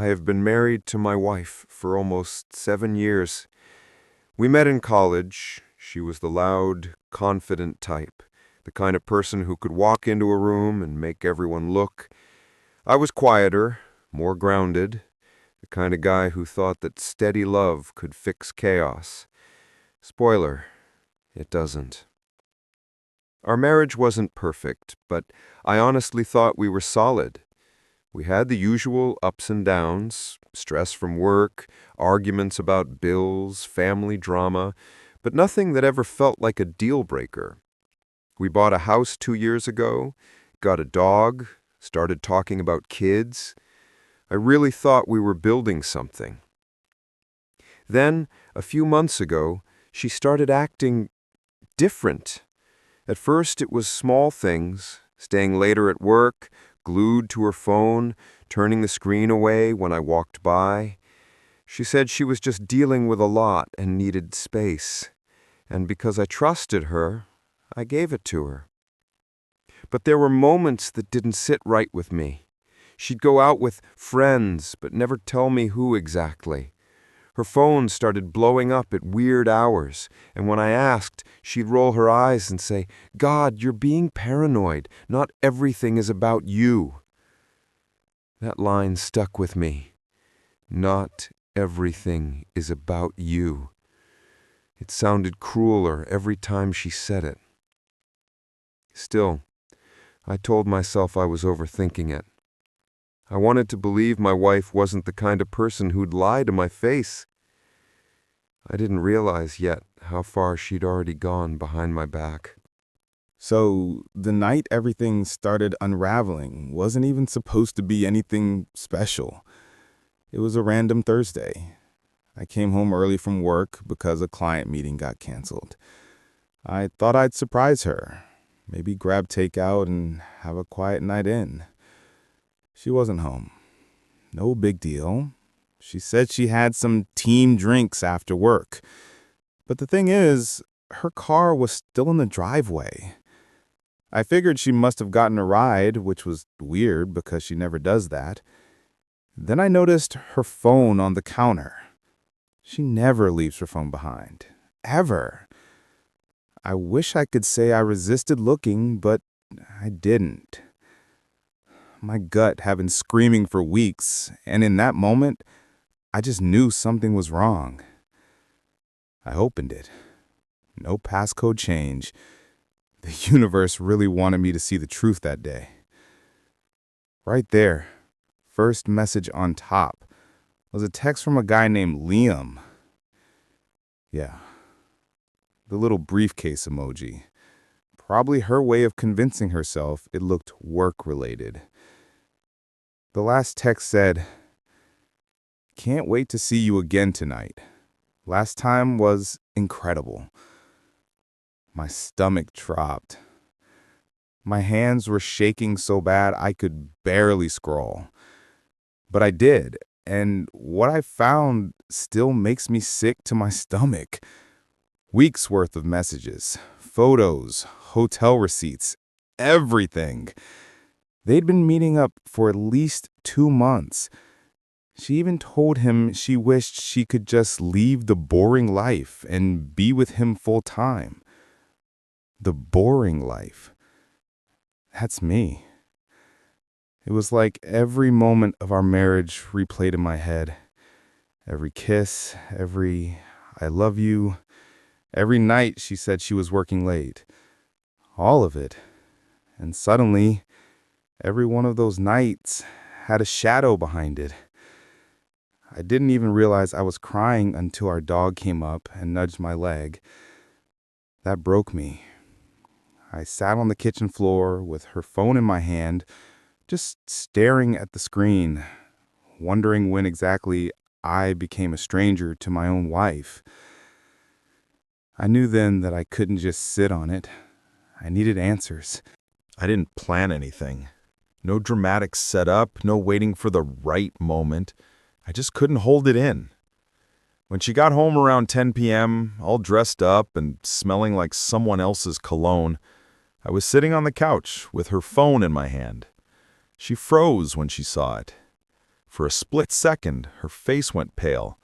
I have been married to my wife for almost 7 years. We met in college. She was the loud, confident type, the kind of person who could walk into a room and make everyone look. I was quieter, more grounded, the kind of guy who thought that steady love could fix chaos. Spoiler, it doesn't. Our marriage wasn't perfect, but I honestly thought we were solid. We had the usual ups and downs, stress from work, arguments about bills, family drama, but nothing that ever felt like a deal breaker. We bought a house 2 years ago, got a dog, started talking about kids. I really thought we were building something. Then, a few months ago, she started acting different. At first, it was small things, staying later at work, glued to her phone, turning the screen away when I walked by. She said she was just dealing with a lot and needed space. And because I trusted her, I gave it to her. But there were moments that didn't sit right with me. She'd go out with friends, but never tell me who exactly. Her phone started blowing up at weird hours, and when I asked, she'd roll her eyes and say, "God, you're being paranoid. Not everything is about you." That line stuck with me. Not everything is about you. It sounded crueler every time she said it. Still, I told myself I was overthinking it. I wanted to believe my wife wasn't the kind of person who'd lie to my face. I didn't realize yet how far she'd already gone behind my back. So the night everything started unraveling wasn't even supposed to be anything special. It was a random Thursday. I came home early from work because a client meeting got canceled. I thought I'd surprise her, maybe grab takeout and have a quiet night in. She wasn't home. No big deal. She said she had some team drinks after work. But the thing is, her car was still in the driveway. I figured she must have gotten a ride, which was weird because she never does that. Then I noticed her phone on the counter. She never leaves her phone behind. Ever. I wish I could say I resisted looking, but I didn't. My gut had been screaming for weeks, and in that moment, I just knew something was wrong. I opened it. No passcode change. The universe really wanted me to see the truth that day. Right there, first message on top, was a text from a guy named Liam. Yeah, the little briefcase emoji. Probably her way of convincing herself it looked work-related. The last text said, "Can't wait to see you again tonight. Last time was incredible." My stomach dropped. My hands were shaking so bad I could barely scroll. But I did, and what I found still makes me sick to my stomach. Weeks worth of messages, photos, hotel receipts, everything. They'd been meeting up for at least 2 months. She even told him she wished she could just leave the boring life and be with him full time. The boring life. That's me. It was like every moment of our marriage replayed in my head. Every kiss, every "I love you," every night she said she was working late. All of it. And suddenly, every one of those nights had a shadow behind it. I didn't even realize I was crying until our dog came up and nudged my leg. That broke me. I sat on the kitchen floor with her phone in my hand, just staring at the screen, wondering when exactly I became a stranger to my own wife. I knew then that I couldn't just sit on it. I needed answers. I didn't plan anything. No dramatic setup, no waiting for the right moment. I just couldn't hold it in. When she got home around 10 p.m., all dressed up and smelling like someone else's cologne, I was sitting on the couch with her phone in my hand. She froze when she saw it. For a split second, her face went pale.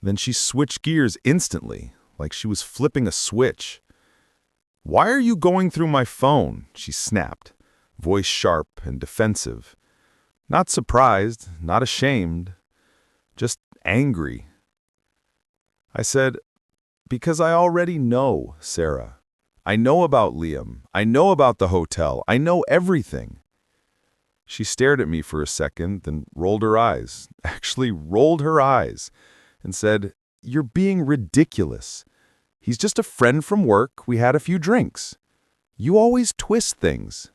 Then she switched gears instantly, like she was flipping a switch. "Why are you going through my phone?" she snapped, voice sharp and defensive. Not surprised, not ashamed, just angry. I said, "Because I already know, Sarah. I know about Liam. I know about the hotel. I know everything." She stared at me for a second, then rolled her eyes, actually rolled her eyes, and said, "You're being ridiculous. He's just a friend from work. We had a few drinks. You always twist things."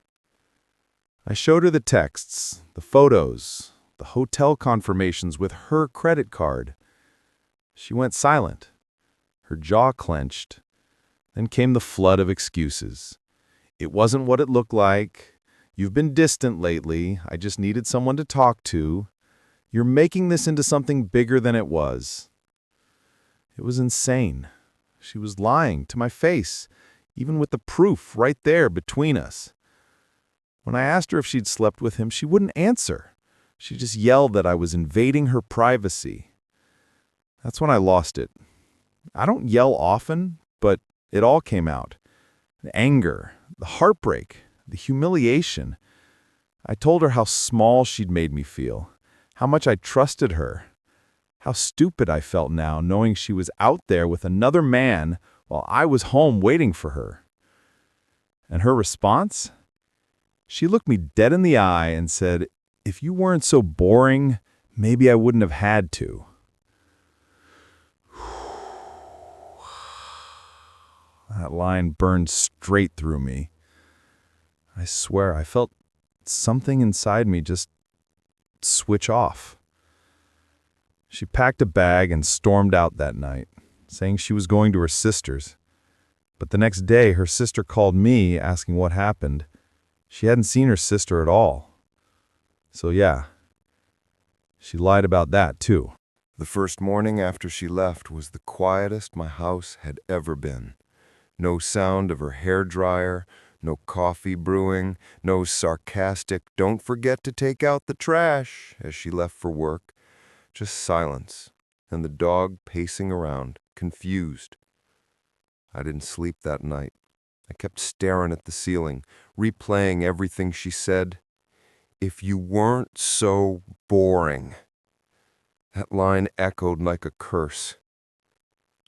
I showed her the texts, the photos, the hotel confirmations with her credit card. She went silent. Her jaw clenched. Then came the flood of excuses. "It wasn't what it looked like. You've been distant lately. I just needed someone to talk to. You're making this into something bigger than it was." It was insane. She was lying to my face, even with the proof right there between us. When I asked her if she'd slept with him, she wouldn't answer. She just yelled that I was invading her privacy. That's when I lost it. I don't yell often, but it all came out. The anger, the heartbreak, the humiliation. I told her how small she'd made me feel, how much I trusted her, how stupid I felt now knowing she was out there with another man while I was home waiting for her. And her response? She looked me dead in the eye and said, "If you weren't so boring, maybe I wouldn't have had to." That line burned straight through me. I swear, I felt something inside me just switch off. She packed a bag and stormed out that night, saying she was going to her sister's. But the next day, her sister called me asking what happened. She hadn't seen her sister at all. So yeah, she lied about that too. The first morning after she left was the quietest my house had ever been. No sound of her hairdryer, no coffee brewing, no sarcastic "don't forget to take out the trash" as she left for work. Just silence, and the dog pacing around, confused. I didn't sleep that night. I kept staring at the ceiling, replaying everything she said. "If you weren't so boring." That line echoed like a curse.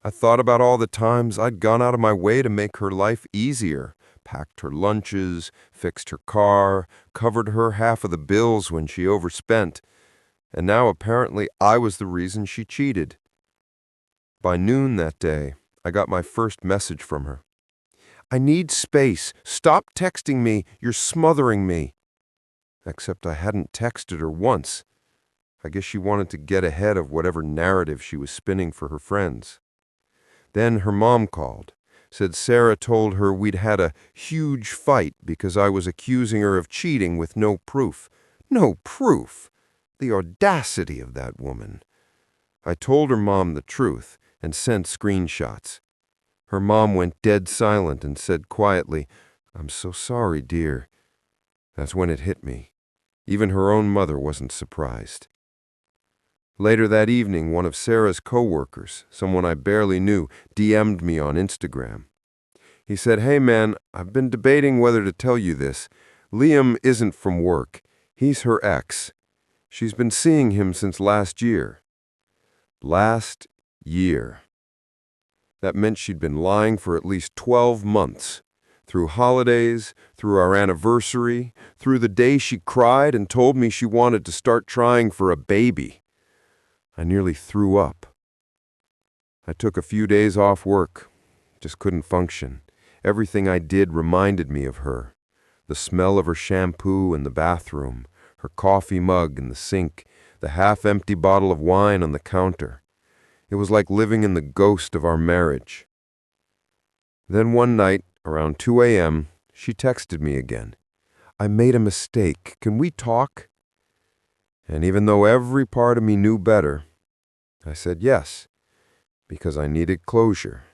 I thought about all the times I'd gone out of my way to make her life easier, packed her lunches, fixed her car, covered her half of the bills when she overspent. And now apparently I was the reason she cheated. By noon that day, I got my first message from her. "I need space. Stop texting me. You're smothering me." Except I hadn't texted her once. I guess she wanted to get ahead of whatever narrative she was spinning for her friends. Then her mom called, said Sarah told her we'd had a huge fight because I was accusing her of cheating with no proof. No proof! The audacity of that woman. I told her mom the truth and sent screenshots. Her mom went dead silent and said quietly, "I'm so sorry, dear." That's when it hit me. Even her own mother wasn't surprised. Later that evening, one of Sarah's coworkers, someone I barely knew, DM'd me on Instagram. He said, "Hey man, I've been debating whether to tell you this. Liam isn't from work. He's her ex. She's been seeing him since last year." Last year. That meant she'd been lying for at least 12 months. Through holidays, through our anniversary, through the day she cried and told me she wanted to start trying for a baby. I nearly threw up. I took a few days off work. Just couldn't function. Everything I did reminded me of her. The smell of her shampoo in the bathroom, her coffee mug in the sink, the half-empty bottle of wine on the counter. It was like living in the ghost of our marriage. Then one night, around 2 a.m., she texted me again. "I made a mistake. Can we talk?" And even though every part of me knew better, I said yes, because I needed closure.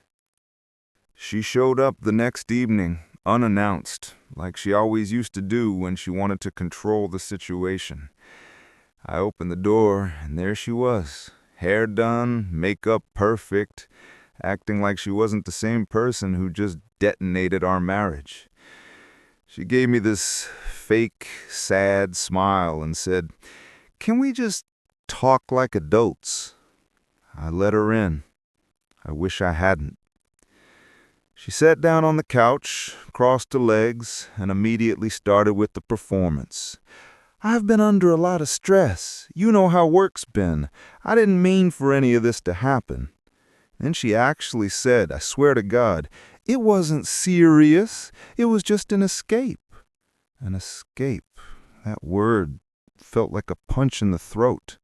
She showed up the next evening, unannounced, like she always used to do when she wanted to control the situation. I opened the door, and there she was, hair done, makeup perfect, acting like she wasn't the same person who just detonated our marriage. She gave me this fake, sad smile and said, "Can we just talk like adults?" I let her in. I wish I hadn't. She sat down on the couch, crossed her legs, and immediately started with the performance. "I've been under a lot of stress. You know how work's been. I didn't mean for any of this to happen." Then she actually said, I swear to God, "It wasn't serious. It was just an escape." An escape. That word felt like a punch in the throat.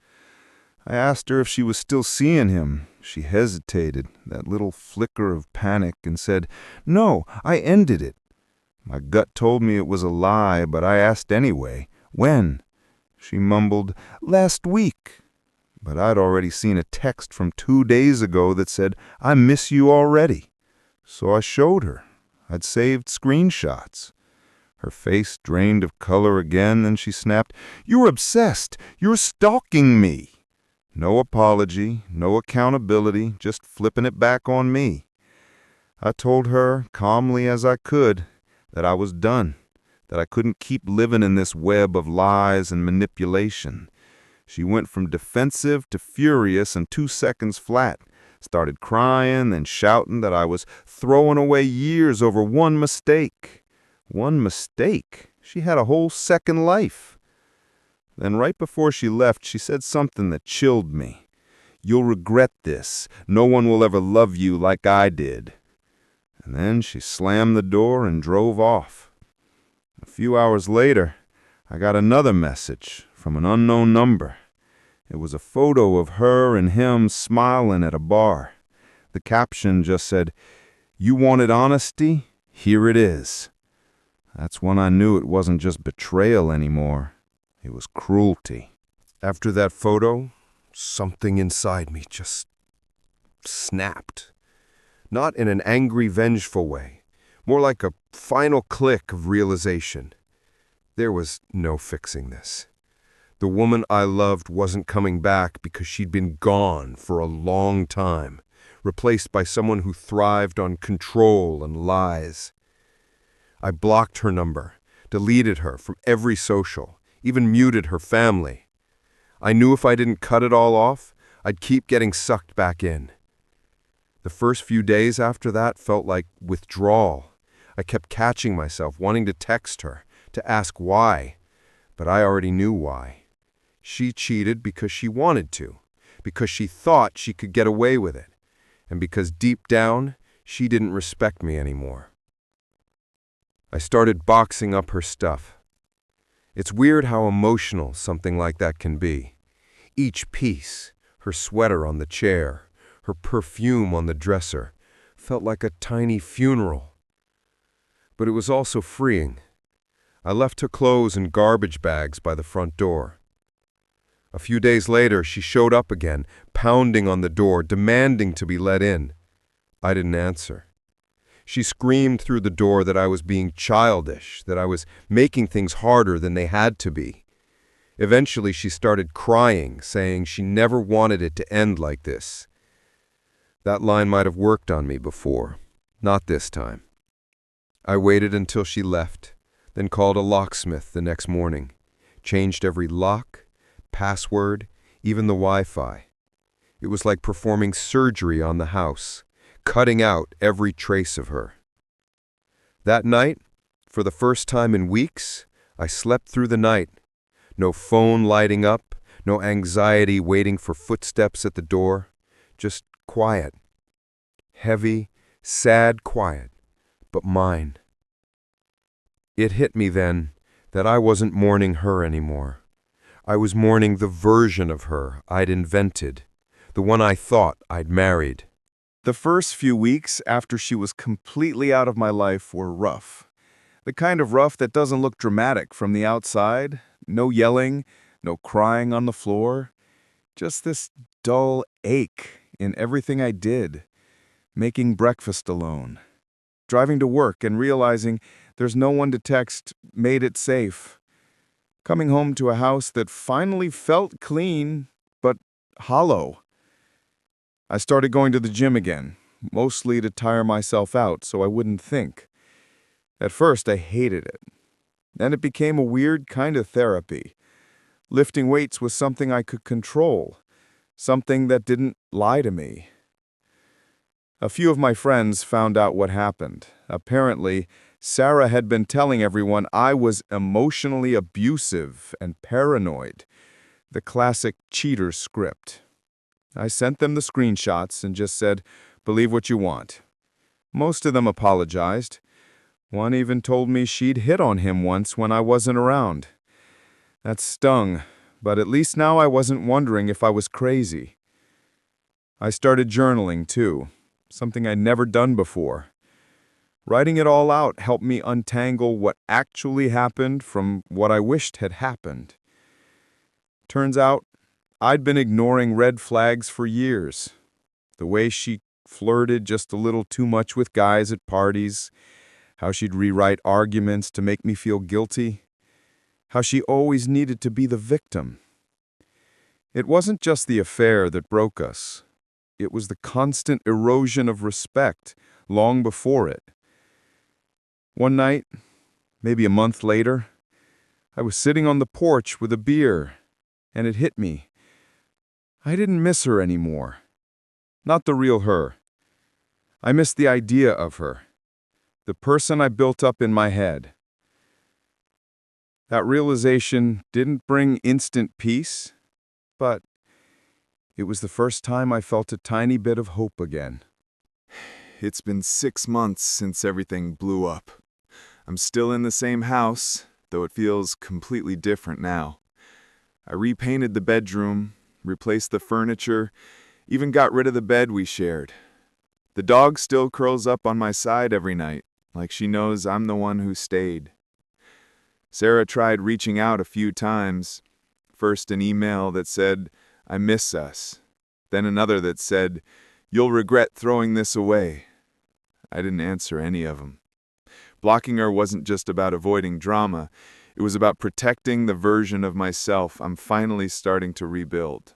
I asked her if she was still seeing him. She hesitated, that little flicker of panic, and said, "No, I ended it." My gut told me it was a lie, but I asked anyway. "When?" She mumbled, "Last week." But I'd already seen a text from 2 days ago that said, "I miss you already." So I showed her. I'd saved screenshots. Her face drained of color again, and she snapped, "You're obsessed. You're stalking me." No apology, no accountability, just flipping it back on me. I told her, calmly as I could, that I was done, that I couldn't keep living in this web of lies and manipulation. She went from defensive to furious in 2 seconds flat, started crying and shouting that I was throwing away years over one mistake. One mistake? She had a whole second life. Then right before she left, she said something that chilled me. "You'll regret this. No one will ever love you like I did." And then she slammed the door and drove off. A few hours later, I got another message from an unknown number. It was a photo of her and him smiling at a bar. The caption just said, "You wanted honesty? Here it is." That's when I knew it wasn't just betrayal anymore. It was cruelty. After that photo, something inside me just snapped. Not in an angry, vengeful way, more like a final click of realization. There was no fixing this. The woman I loved wasn't coming back because she'd been gone for a long time, replaced by someone who thrived on control and lies. I blocked her number, deleted her from every social, even muted her family. I knew if I didn't cut it all off, I'd keep getting sucked back in. The first few days after that felt like withdrawal. I kept catching myself wanting to text her, to ask why, but I already knew why. She cheated because she wanted to, because she thought she could get away with it, and because deep down, she didn't respect me anymore. I started boxing up her stuff. It's weird how emotional something like that can be. Each piece, her sweater on the chair, her perfume on the dresser, felt like a tiny funeral. But it was also freeing. I left her clothes in garbage bags by the front door. A few days later, she showed up again, pounding on the door, demanding to be let in. I didn't answer. She screamed through the door that I was being childish, that I was making things harder than they had to be. Eventually, she started crying, saying she never wanted it to end like this. That line might have worked on me before, not this time. I waited until she left, then called a locksmith the next morning, changed every lock, password, even the Wi-Fi. It was like performing surgery on the house, cutting out every trace of her. That night, for the first time in weeks, I slept through the night. No phone lighting up, no anxiety waiting for footsteps at the door, just quiet. Heavy, sad quiet, but mine. It hit me then that I wasn't mourning her anymore. I was mourning the version of her I'd invented, the one I thought I'd married. The first few weeks after she was completely out of my life were rough. The kind of rough that doesn't look dramatic from the outside. No yelling, no crying on the floor. Just this dull ache in everything I did. Making breakfast alone. Driving to work and realizing there's no one to text, "Made it safe." Coming home to a house that finally felt clean, but hollow. I started going to the gym again, mostly to tire myself out so I wouldn't think. At first, I hated it. Then it became a weird kind of therapy. Lifting weights was something I could control, something that didn't lie to me. A few of my friends found out what happened. Apparently, Sarah had been telling everyone I was emotionally abusive and paranoid. The classic cheater script. I sent them the screenshots and just said, "Believe what you want." Most of them apologized. One even told me she'd hit on him once when I wasn't around. That stung, but at least now I wasn't wondering if I was crazy. I started journaling, too, something I'd never done before. Writing it all out helped me untangle what actually happened from what I wished had happened. Turns out, I'd been ignoring red flags for years. The way she flirted just a little too much with guys at parties, how she'd rewrite arguments to make me feel guilty, how she always needed to be the victim. It wasn't just the affair that broke us. It was the constant erosion of respect long before it. One night, maybe a month later, I was sitting on the porch with a beer, and it hit me. I didn't miss her anymore. Not the real her. I missed the idea of her, the person I built up in my head. That realization didn't bring instant peace, but it was the first time I felt a tiny bit of hope again. It's been 6 months since everything blew up. I'm still in the same house, though it feels completely different now. I repainted the bedroom, replaced the furniture, even got rid of the bed we shared. The dog still curls up on my side every night, like she knows I'm the one who stayed. Sarah tried reaching out a few times. First an email that said, "I miss us." Then another that said, "You'll regret throwing this away." I didn't answer any of them. Blocking her wasn't just about avoiding drama. It was about protecting the version of myself I'm finally starting to rebuild.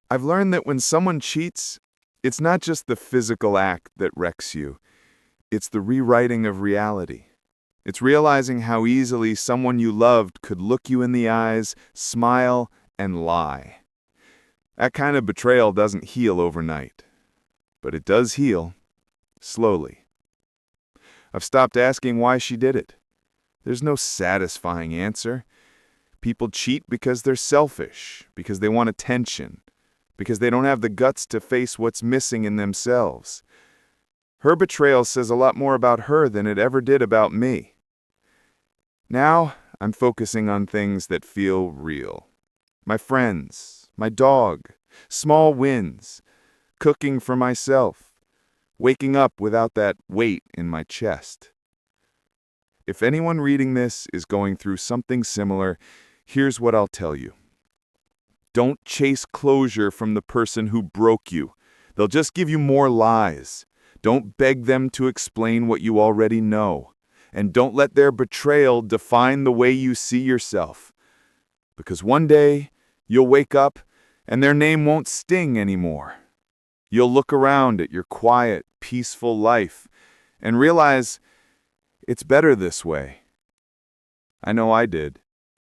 I've learned that when someone cheats, it's not just the physical act that wrecks you. It's the rewriting of reality. It's realizing how easily someone you loved could look you in the eyes, smile, and lie. That kind of betrayal doesn't heal overnight, but it does heal, slowly. I've stopped asking why she did it. There's no satisfying answer. People cheat because they're selfish, because they want attention, because they don't have the guts to face what's missing in themselves. Her betrayal says a lot more about her than it ever did about me. Now, I'm focusing on things that feel real. My friends, my dog, small wins, cooking for myself, waking up without that weight in my chest. If anyone reading this is going through something similar, here's what I'll tell you. Don't chase closure from the person who broke you. They'll just give you more lies. Don't beg them to explain what you already know. And don't let their betrayal define the way you see yourself. Because one day, you'll wake up and their name won't sting anymore. You'll look around at your quiet, peaceful life and realize it's better this way. I know I did.